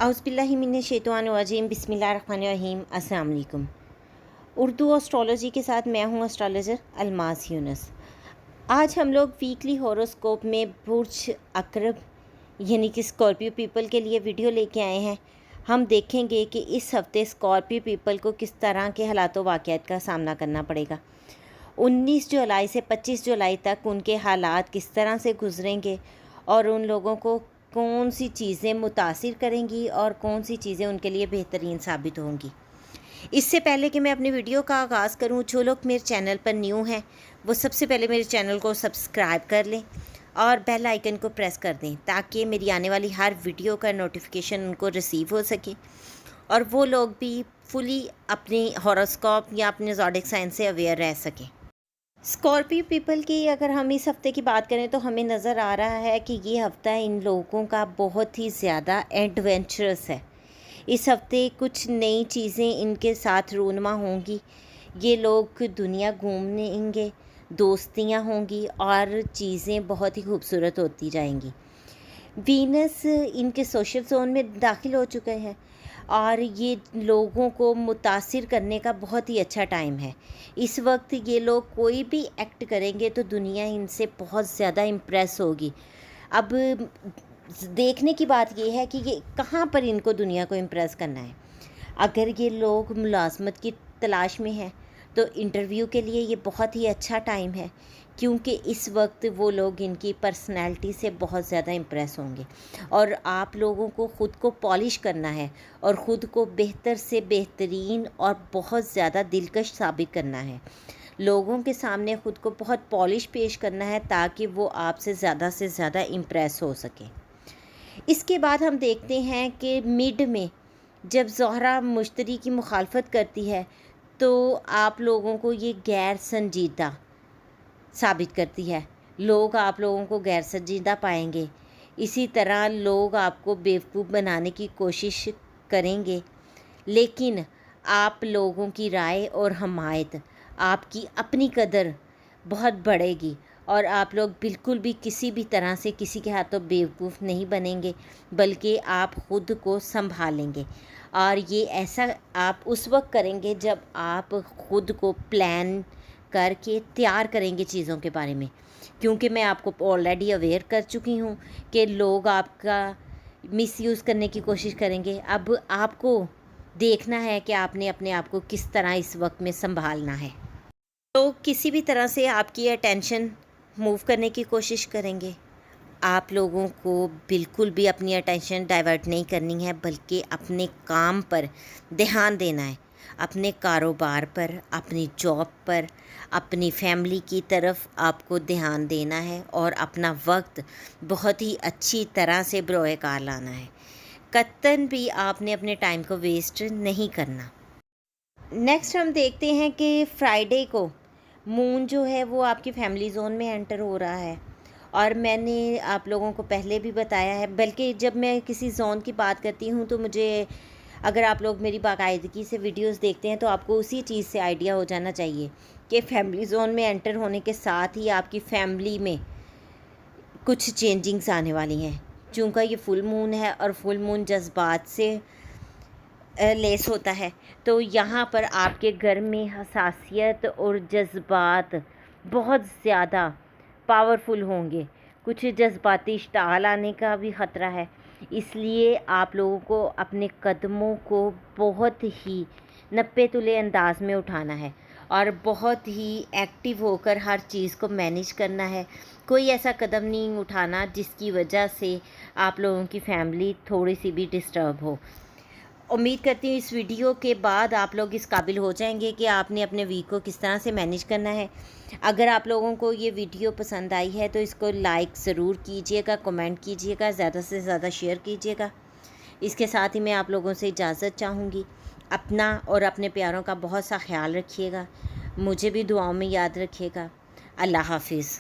औज़ुबिल्लाहिमिनश्शैतानिर्रजीम बिस्मिल्लाहिर्रहमानिर्रहीम। अस्सलाम वालेकुम। उर्दू एस्ट्रोलॉजी के साथ मैं हूँ एस्ट्रोलॉजर अलमास यूनुस। आज हम लोग वीकली हॉरोस्कोप में बुर्ज अक़रब यानी कि स्कॉर्पियो पीपल के लिए वीडियो लेके आए हैं। हम देखेंगे कि इस हफ़्ते स्कॉर्पियो पीपल को किस तरह के हालातों वाक़यात का सामना करना पड़ेगा। 19 जुलाई से 25 जुलाई तक उनके हालात किस तरह से गुजरेंगे और उन लोगों को कौन सी चीज़ें मुतासिर करेंगी और कौन सी चीज़ें उनके लिए बेहतरीन साबित होंगी। इससे पहले कि मैं अपनी वीडियो का आगाज़ करूं, जो लोग मेरे चैनल पर न्यू हैं वो सबसे पहले मेरे चैनल को सब्सक्राइब कर लें और बेल आइकन को प्रेस कर दें ताकि मेरी आने वाली हर वीडियो का नोटिफिकेशन उनको रिसीव हो सके और वो लोग भी फुली अपनी हॉरोस्कोप या अपने ज़ोडिक साइन से अवेयर रह सकें। स्कॉर्पियो पीपल की अगर हम इस हफ़्ते की बात करें तो हमें नज़र आ रहा है कि ये हफ़्ता इन लोगों का बहुत ही ज़्यादा एडवेंचरस है। इस हफ़्ते कुछ नई चीज़ें इनके साथ रूनमा होंगी। ये लोग दुनिया घूमेंगे, दोस्तियां होंगी और चीज़ें बहुत ही खूबसूरत होती जाएंगी। वीनस इनके सोशल जोन में दाखिल हो चुके हैं और ये लोगों को मुतासिर करने का बहुत ही अच्छा टाइम है। इस वक्त ये लोग कोई भी एक्ट करेंगे तो दुनिया इनसे बहुत ज़्यादा इम्प्रेस होगी। अब देखने की बात ये है कि ये कहाँ पर इनको दुनिया को इम्प्रेस करना है। अगर ये लोग मुलाजमत की तलाश में हैं तो इंटरव्यू के लिए ये बहुत ही अच्छा टाइम है, क्योंकि इस वक्त वो लोग इनकी पर्सनैलिटी से बहुत ज़्यादा इम्प्रेस होंगे और आप लोगों को ख़ुद को पॉलिश करना है और ख़ुद को बेहतर से बेहतरीन और बहुत ज़्यादा दिलकश साबित करना है। लोगों के सामने ख़ुद को बहुत पॉलिश पेश करना है ताकि वो आपसे ज़्यादा इम्प्रेस हो सकें। इसके बाद हम देखते हैं कि मिड में जब ज़ोहरा मुश्तरी की मुखालफत करती है तो आप लोगों को ये गैर संजीदा साबित करती है। लोग आप लोगों को गैर संजीदा पाएंगे। इसी तरह लोग आपको बेवकूफ़ बनाने की कोशिश करेंगे, लेकिन आप लोगों की राय और हमायत, आपकी अपनी कदर बहुत बढ़ेगी और आप लोग बिल्कुल भी किसी भी तरह से किसी के हाथों बेवकूफ़ नहीं बनेंगे, बल्कि आप ख़ुद को संभालेंगे। और ये ऐसा आप उस वक्त करेंगे जब आप ख़ुद को प्लान करके तैयार करेंगे चीज़ों के बारे में, क्योंकि मैं आपको ऑलरेडी अवेयर कर चुकी हूँ कि लोग आपका मिसयूज़ करने की कोशिश करेंगे। अब आपको देखना है कि आपने अपने आप को किस तरह इस वक्त में संभालना है। तो किसी भी तरह से आपकी अटेंशन मूव करने की कोशिश करेंगे। आप लोगों को बिल्कुल भी अपनी अटेंशन डाइवर्ट नहीं करनी है, बल्कि अपने काम पर ध्यान देना है, अपने कारोबार पर, अपनी जॉब पर, अपनी फैमिली की तरफ आपको ध्यान देना है और अपना वक्त बहुत ही अच्छी तरह से बरोए कार लाना है। कतई भी आपने अपने टाइम को वेस्ट नहीं करना। नेक्स्ट हम देखते हैं कि फ्राइडे को मून जो है वो आपकी फैमिली जोन में एंटर हो रहा है और मैंने आप लोगों को पहले भी बताया है, बल्कि जब मैं किसी जोन की बात करती हूँ तो मुझे, अगर आप लोग मेरी बाकायदगी से वीडियोस देखते हैं तो आपको उसी चीज़ से आइडिया हो जाना चाहिए कि फैमिली जोन में एंटर होने के साथ ही आपकी फैमिली में कुछ चेंजिंग्स आने वाली हैं। चूँकि ये फुल मून है और फुल मून जज्बात से लेस होता है, तो यहाँ पर आपके घर में हसासियत और जज्बात बहुत ज़्यादा पावरफुल होंगे। कुछ जज्बाती इश्ताल आने का भी ख़तरा है, इसलिए आप लोगों को अपने कदमों को बहुत ही नप्पे तुले अंदाज में उठाना है और बहुत ही एक्टिव होकर हर चीज़ को मैनेज करना है। कोई ऐसा कदम नहीं उठाना जिसकी वजह से आप लोगों की फैमिली थोड़ी सी भी डिस्टर्ब हो। उम्मीद करती हूँ इस वीडियो के बाद आप लोग इस काबिल हो जाएंगे कि आपने अपने वीक को किस तरह से मैनेज करना है। अगर आप लोगों को ये वीडियो पसंद आई है तो इसको लाइक ज़रूर कीजिएगा, कमेंट कीजिएगा, ज़्यादा से ज़्यादा शेयर कीजिएगा। इसके साथ ही मैं आप लोगों से इजाज़त चाहूँगी। अपना और अपने प्यारों का बहुत सा ख्याल रखिएगा। मुझे भी दुआओं में याद रखिएगा। अल्लाह हाफिज़।